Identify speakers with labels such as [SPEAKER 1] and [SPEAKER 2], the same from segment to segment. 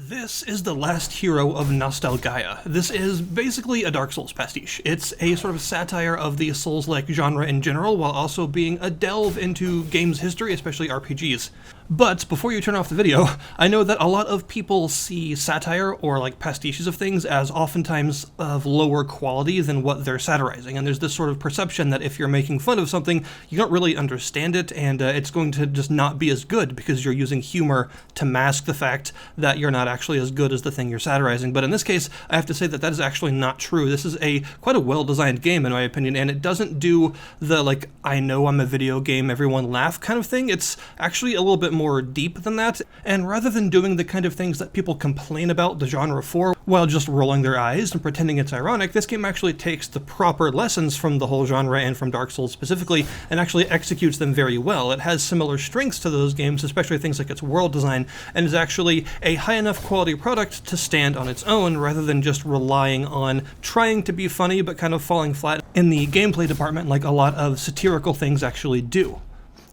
[SPEAKER 1] This is the last hero of Nostalgaia. This is basically a Dark Souls pastiche. It's a sort of satire of the Souls-like genre in general, while also being a delve into games history, especially RPGs. But before you turn off the video, I know that a lot of people see satire or like pastiches of things as oftentimes of lower quality than what they're satirizing, and there's this sort of perception that if you're making fun of something, you don't really understand it, and it's going to just not be as good because you're using humor to mask the fact that you're not actually as good as the thing you're satirizing. But in this case, I have to say that that is actually not true. This is quite a well-designed game in my opinion, and it doesn't do the like, I know I'm a video game, everyone laugh kind of thing. It's actually a little bit more deep than that, and rather than doing the kind of things that people complain about the genre for while just rolling their eyes and pretending it's ironic, this game actually takes the proper lessons from the whole genre and from Dark Souls specifically and actually executes them very well. It has similar strengths to those games, especially things like its world design, and is actually a high enough quality product to stand on its own rather than just relying on trying to be funny but kind of falling flat in the gameplay department like a lot of satirical things actually do.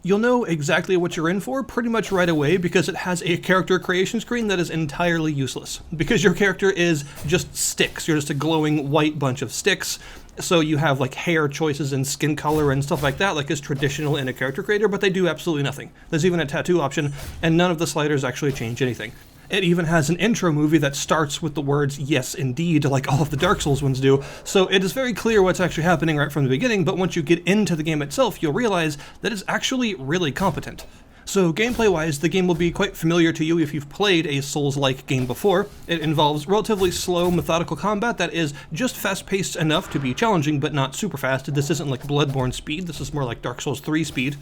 [SPEAKER 1] You'll know exactly what you're in for pretty much right away because it has a character creation screen that is entirely useless. Because your character is just sticks. You're just a glowing white bunch of sticks. So you have like hair choices and skin color and stuff like that, like is traditional in a character creator, but they do absolutely nothing. There's even a tattoo option, and none of the sliders actually change anything. It even has an intro movie that starts with the words, "Yes, indeed," like all of the Dark Souls ones do, so it is very clear what's actually happening right from the beginning, but once you get into the game itself, you'll realize that it's actually really competent. So gameplay-wise, the game will be quite familiar to you if you've played a Souls-like game before. It involves relatively slow, methodical combat that is just fast-paced enough to be challenging, but not super fast. This isn't like Bloodborne speed, this is more like Dark Souls 3 speed.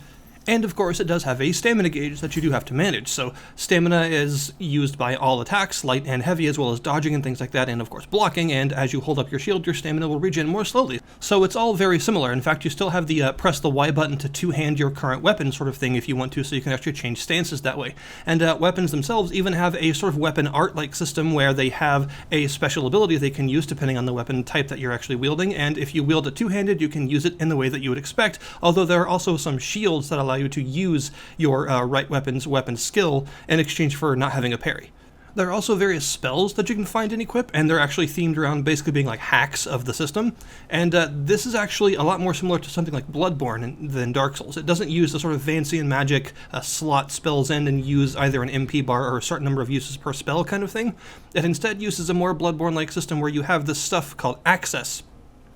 [SPEAKER 1] And of course it does have a stamina gauge that you do have to manage, so stamina is used by all attacks, light and heavy, as well as dodging and things like that, and of course blocking, and as you hold up your shield, your stamina will regen more slowly. So it's all very similar. In fact, you still have the press the Y button to two-hand your current weapon sort of thing if you want to, so you can actually change stances that way. And weapons themselves even have a sort of weapon art-like system where they have a special ability they can use depending on the weapon type that you're actually wielding, and if you wield it two-handed, you can use it in the way that you would expect, although there are also some shields that allow you to use your right weapon skill in exchange for not having a parry. There are also various spells that you can find and equip, and they're actually themed around basically being like hacks of the system, and this is actually a lot more similar to something like Bloodborne than Dark Souls. It doesn't use the sort of fancy and magic slot spells in and use either an MP bar or a certain number of uses per spell kind of thing. It instead uses a more Bloodborne-like system where you have this stuff called access,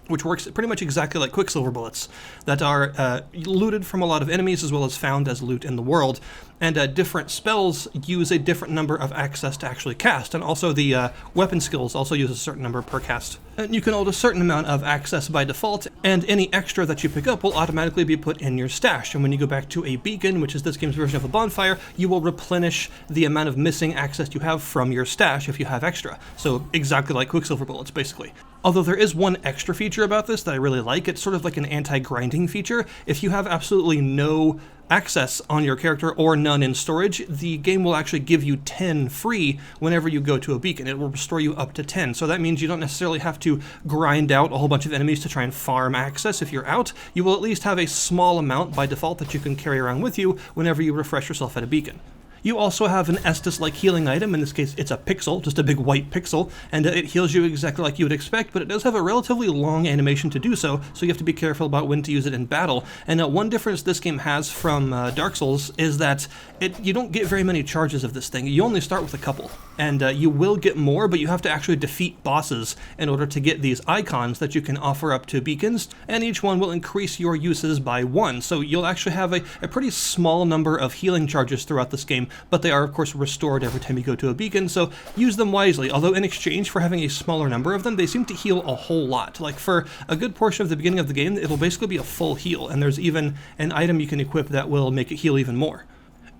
[SPEAKER 1] which works pretty much exactly like Quicksilver bullets that are looted from a lot of enemies as well as found as loot in the world. And different spells use a different number of access to actually cast, and also the weapon skills also use a certain number per cast. And you can hold a certain amount of access by default, and any extra that you pick up will automatically be put in your stash. And when you go back to a beacon, which is this game's version of a bonfire, you will replenish the amount of missing access you have from your stash if you have extra. So exactly like Quicksilver bullets, basically. Although there is one extra feature about this that I really like. It's sort of like an anti-grinding feature. If you have absolutely no access on your character or none in storage, the game will actually give you 10 free whenever you go to a beacon. It will restore you up to 10. So that means you don't necessarily have to grind out a whole bunch of enemies to try and farm access if you're out. You will at least have a small amount by default that you can carry around with you whenever you refresh yourself at a beacon. You also have an Estus-like healing item. In this case, it's a pixel, just a big white pixel, and it heals you exactly like you would expect, but it does have a relatively long animation to do so, so you have to be careful about when to use it in battle. And one difference this game has from Dark Souls is that you don't get very many charges of this thing. You only start with a couple, and you will get more, but you have to actually defeat bosses in order to get these icons that you can offer up to beacons, and each one will increase your uses by 1, so you'll actually have a pretty small number of healing charges throughout this game, but they are of course restored every time you go to a beacon, so use them wisely, although in exchange for having a smaller number of them, they seem to heal a whole lot. Like for a good portion of the beginning of the game, it'll basically be a full heal, and there's even an item you can equip that will make it heal even more.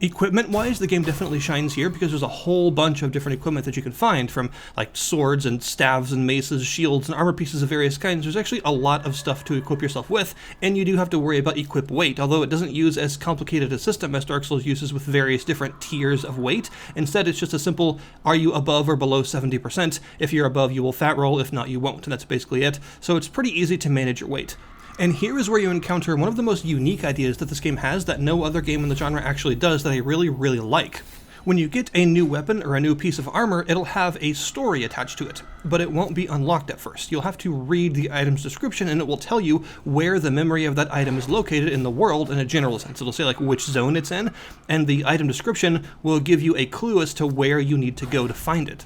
[SPEAKER 1] Equipment-wise, the game definitely shines here because there's a whole bunch of different equipment that you can find, from like swords and staves and maces, shields and armor pieces of various kinds. There's actually a lot of stuff to equip yourself with, and you do have to worry about equip weight, although it doesn't use as complicated a system as Dark Souls uses with various different tiers of weight. Instead, it's just a simple, are you above or below 70%? If you're above, you will fat roll, if not, you won't, and that's basically it. So it's pretty easy to manage your weight. And here is where you encounter one of the most unique ideas that this game has that no other game in the genre actually does that I really, really like. When you get a new weapon or a new piece of armor, it'll have a story attached to it, but it won't be unlocked at first. You'll have to read the item's description and it will tell you where the memory of that item is located in the world in a general sense. It'll say like which zone it's in, and the item description will give you a clue as to where you need to go to find it.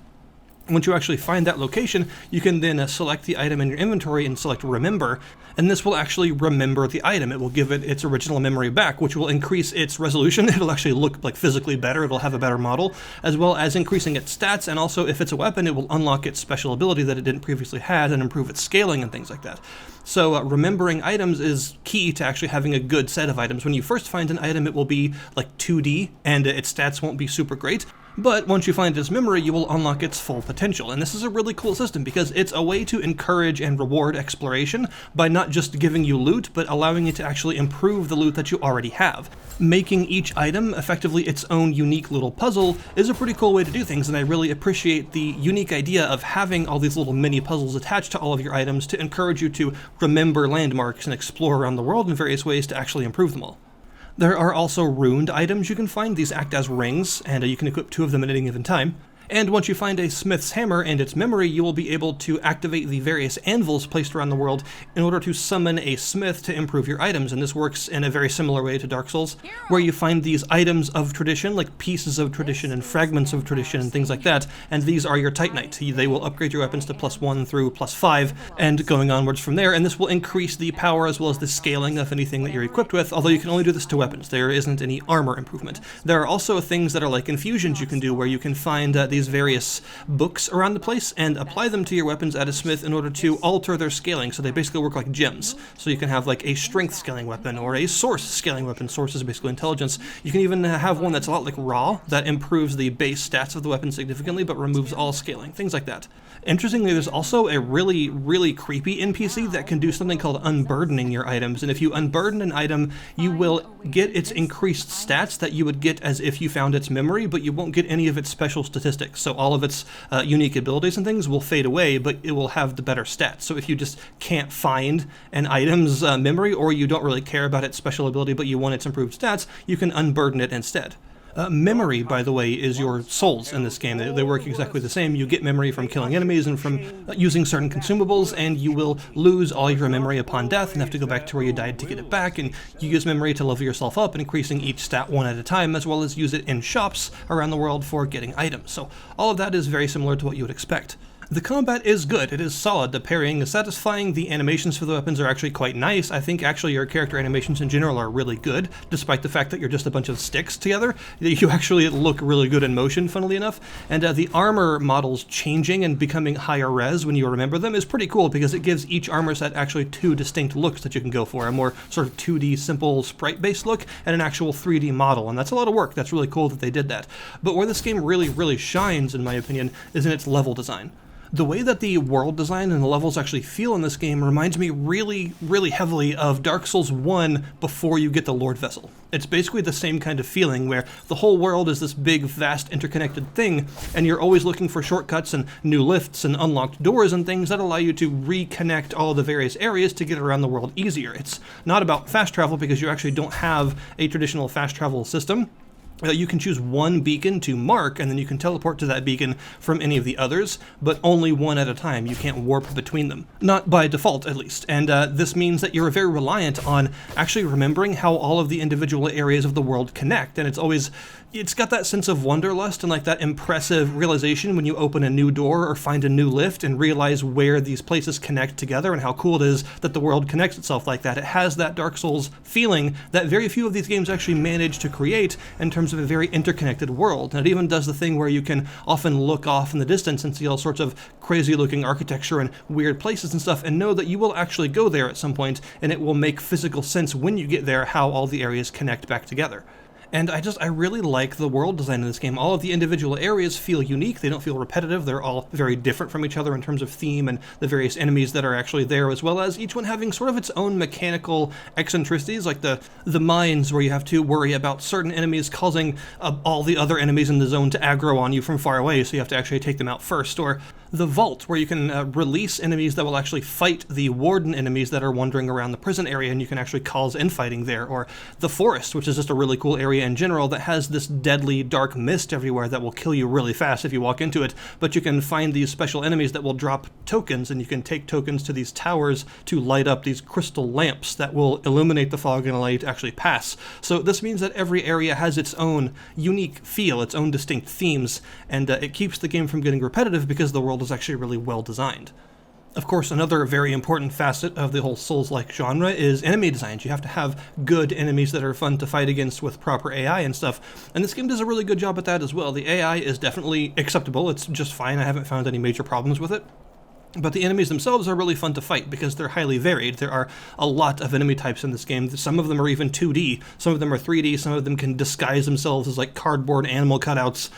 [SPEAKER 1] Once you actually find that location, you can then select the item in your inventory and select Remember, and this will actually remember the item. It will give it its original memory back, which will increase its resolution. It'll actually look like physically better. It'll have a better model, as well as increasing its stats, and also if it's a weapon, it will unlock its special ability that it didn't previously have and improve its scaling and things like that. So remembering items is key to actually having a good set of items. When you first find an item, it will be like 2D, and its stats won't be super great. But once you find its memory, you will unlock its full potential. And this is a really cool system because it's a way to encourage and reward exploration by not just giving you loot, but allowing you to actually improve the loot that you already have. Making each item effectively its own unique little puzzle is a pretty cool way to do things, and I really appreciate the unique idea of having all these little mini puzzles attached to all of your items to encourage you to remember landmarks and explore around the world in various ways to actually improve them all. There are also runed items you can find. These act as rings, and you can equip 2 of them at any given time. And once you find a smith's hammer and its memory, you will be able to activate the various anvils placed around the world in order to summon a smith to improve your items. And this works in a very similar way to Dark Souls, where you find these items of tradition, like pieces of tradition and fragments of tradition and things like that, and these are your Titanite. They will upgrade your weapons to +1 through +5, and going onwards from there, and this will increase the power as well as the scaling of anything that you're equipped with, although you can only do this to weapons. There isn't any armor improvement. There are also things that are like infusions you can do, where you can find these various books around the place and apply them to your weapons at a smith in order to alter their scaling, so they basically work like gems. So you can have like a strength scaling weapon or a source scaling weapon. Source is basically intelligence. You can even have one that's a lot like raw, that improves the base stats of the weapon significantly but removes all scaling, things like that. Interestingly, there's also a really, really creepy NPC that can do something called unburdening your items, and if you unburden an item, you will get its increased stats that you would get as if you found its memory, but you won't get any of its special statistics. So all of its unique abilities and things will fade away, but it will have the better stats. So if you just can't find an item's memory, or you don't really care about its special ability but you want its improved stats, you can unburden it instead. Memory, by the way, is your souls in this game. They work exactly the same. You get memory from killing enemies and from using certain consumables, and you will lose all your memory upon death and have to go back to where you died to get it back, and you use memory to level yourself up, increasing each stat one at a time, as well as use it in shops around the world for getting items. So all of that is very similar to what you would expect. The combat is good, it is solid, the parrying is satisfying, the animations for the weapons are actually quite nice. I think actually your character animations in general are really good, despite the fact that you're just a bunch of sticks together. You actually look really good in motion, funnily enough, and the armor models changing and becoming higher res when you remember them is pretty cool, because it gives each armor set actually 2 distinct looks that you can go for, a more sort of 2D simple sprite-based look and an actual 3D model, and that's a lot of work. That's really cool that they did that. But where this game really, really shines, in my opinion, is in its level design. The way that the world design and the levels actually feel in this game reminds me really, really heavily of Dark Souls 1 before you get the Lord Vessel. It's basically the same kind of feeling where the whole world is this big, vast, interconnected thing, and you're always looking for shortcuts and new lifts and unlocked doors and things that allow you to reconnect all the various areas to get around the world easier. It's not about fast travel, because you actually don't have a traditional fast travel system. You can choose one beacon to mark, and then you can teleport to that beacon from any of the others, but only one at a time. You can't warp between them. Not by default, at least. And this means that you're very reliant on actually remembering how all of the individual areas of the world connect, and it's got that sense of wanderlust and like that impressive realization when you open a new door or find a new lift and realize where these places connect together and how cool it is that the world connects itself like that. It has that Dark Souls feeling that very few of these games actually manage to create in terms of a very interconnected world. And it even does the thing where you can often look off in the distance and see all sorts of crazy looking architecture and weird places and stuff, and know that you will actually go there at some point, and it will make physical sense when you get there how all the areas connect back together. And I really like the world design in this game. All of the individual areas feel unique, they don't feel repetitive, they're all very different from each other in terms of theme and the various enemies that are actually there, as well as each one having sort of its own mechanical eccentricities, like the mines where you have to worry about certain enemies causing all the other enemies in the zone to aggro on you from far away, so you have to actually take them out first, or The vault, where you can release enemies that will actually fight the warden enemies that are wandering around the prison area, and you can actually cause infighting there. Or the forest, which is just a really cool area in general that has this deadly dark mist everywhere that will kill you really fast if you walk into it, but you can find these special enemies that will drop tokens, and you can take tokens to these towers to light up these crystal lamps that will illuminate the fog and allow you to actually pass. So this means that every area has its own unique feel, its own distinct themes, and it keeps the game from getting repetitive because the world is actually really well designed. Of course, another very important facet of the whole Souls-like genre is enemy designs. You have to have good enemies that are fun to fight against with proper AI and stuff, and this game does a really good job at that as well. The AI is definitely acceptable, it's just fine, I haven't found any major problems with it. But the enemies themselves are really fun to fight because they're highly varied. There are a lot of enemy types in this game. Some of them are even 2D, some of them are 3D, some of them can disguise themselves as like cardboard animal cutouts.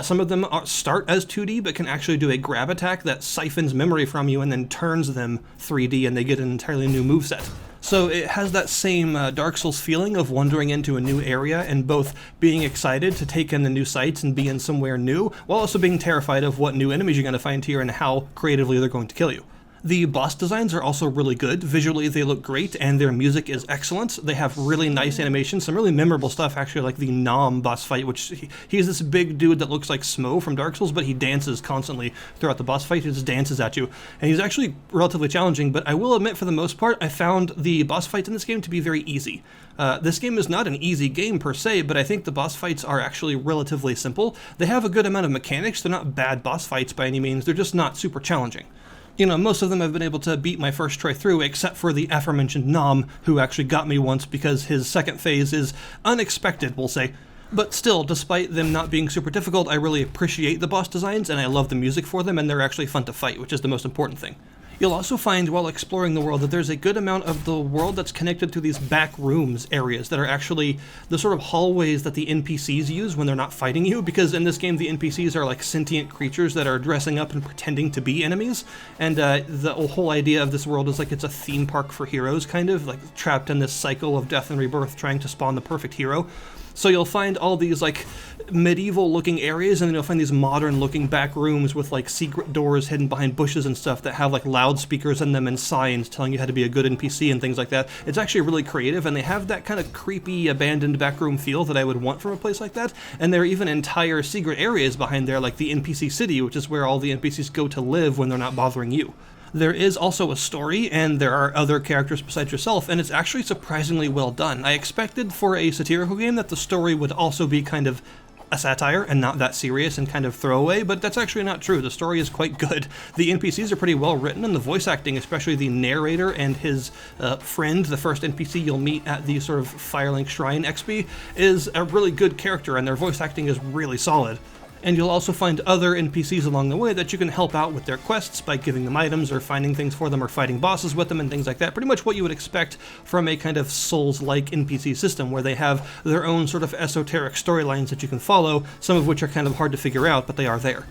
[SPEAKER 1] Some of them start as 2D but can actually do a grab attack that siphons memory from you and then turns them 3D, and they get an entirely new moveset. So it has that same Dark Souls feeling of wandering into a new area and both being excited to take in the new sights and be in somewhere new, while also being terrified of what new enemies you're going to find here and how creatively they're going to kill you. The boss designs are also really good. Visually, they look great, and their music is excellent. They have really nice animations, some really memorable stuff, actually, like the Nom boss fight, which he's this big dude that looks like Smo from Dark Souls, but he dances constantly throughout the boss fight. He just dances at you, and he's actually relatively challenging, but I will admit, for the most part, I found the boss fights in this game to be very easy. This game is not an easy game per se, but I think the boss fights are actually relatively simple. They have a good amount of mechanics. They're not bad boss fights by any means. They're just not super challenging. You know, most of them I've been able to beat my first try through, except for the aforementioned Nom, who actually got me once because his second phase is unexpected, we'll say. But still, despite them not being super difficult, I really appreciate the boss designs, and I love the music for them, and they're actually fun to fight, which is the most important thing. You'll also find while exploring the world that there's a good amount of the world that's connected to these back rooms areas that are actually the sort of hallways that the NPCs use when they're not fighting you, because in this game the NPCs are like sentient creatures that are dressing up and pretending to be enemies, and the whole idea of this world is like it's a theme park for heroes, kind of, like trapped in this cycle of death and rebirth trying to spawn the perfect hero. So you'll find all these like medieval looking areas, and then you'll find these modern looking back rooms with like secret doors hidden behind bushes and stuff that have like loudspeakers in them and signs telling you how to be a good NPC and things like that. It's actually really creative, and they have that kind of creepy abandoned backroom feel that I would want from a place like that. And there are even entire secret areas behind there, like the NPC city, which is where all the NPCs go to live when they're not bothering you. There is also a story, and there are other characters besides yourself, and it's actually surprisingly well done. I expected for a satirical game that the story would also be kind of a satire and not that serious and kind of throwaway, but that's actually not true. The story is quite good. The NPCs are pretty well written, and the voice acting, especially the narrator and his friend, the first NPC you'll meet at the sort of Firelink Shrine XP, is a really good character, and their voice acting is really solid. And you'll also find other NPCs along the way that you can help out with their quests by giving them items or finding things for them or fighting bosses with them and things like that. Pretty much what you would expect from a kind of Souls-like NPC system, where they have their own sort of esoteric storylines that you can follow, some of which are kind of hard to figure out, but they are there.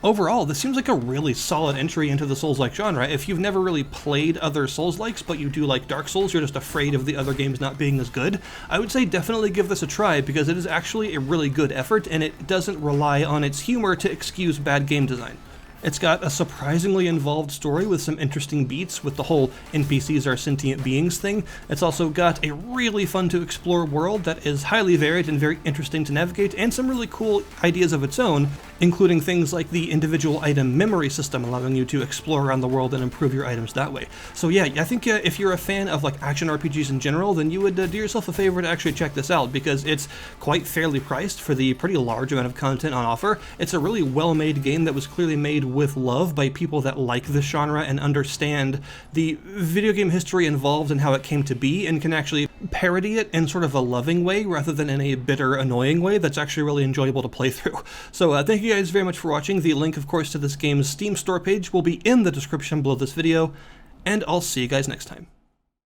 [SPEAKER 1] Overall, this seems like a really solid entry into the Souls-like genre. If you've never really played other Souls-likes, but you do like Dark Souls, you're just afraid of the other games not being as good, I would say definitely give this a try, because it is actually a really good effort, and it doesn't rely on its humor to excuse bad game design. It's got a surprisingly involved story with some interesting beats with the whole NPCs are sentient beings thing. It's also got a really fun to explore world that is highly varied and very interesting to navigate, and some really cool ideas of its own, including things like the individual item memory system, allowing you to explore around the world and improve your items that way. So yeah, I think if you're a fan of like action RPGs in general, then you would do yourself a favor to actually check this out, because it's quite fairly priced for the pretty large amount of content on offer. It's a really well-made game that was clearly made with love by people that like this genre and understand the video game history involved and how it came to be, and can actually parody it in sort of a loving way rather than in a bitter, annoying way that's actually really enjoyable to play through. So thank you guys very much for watching. The link, of course, to this game's Steam store page will be in the description below this video, and I'll see you guys next time.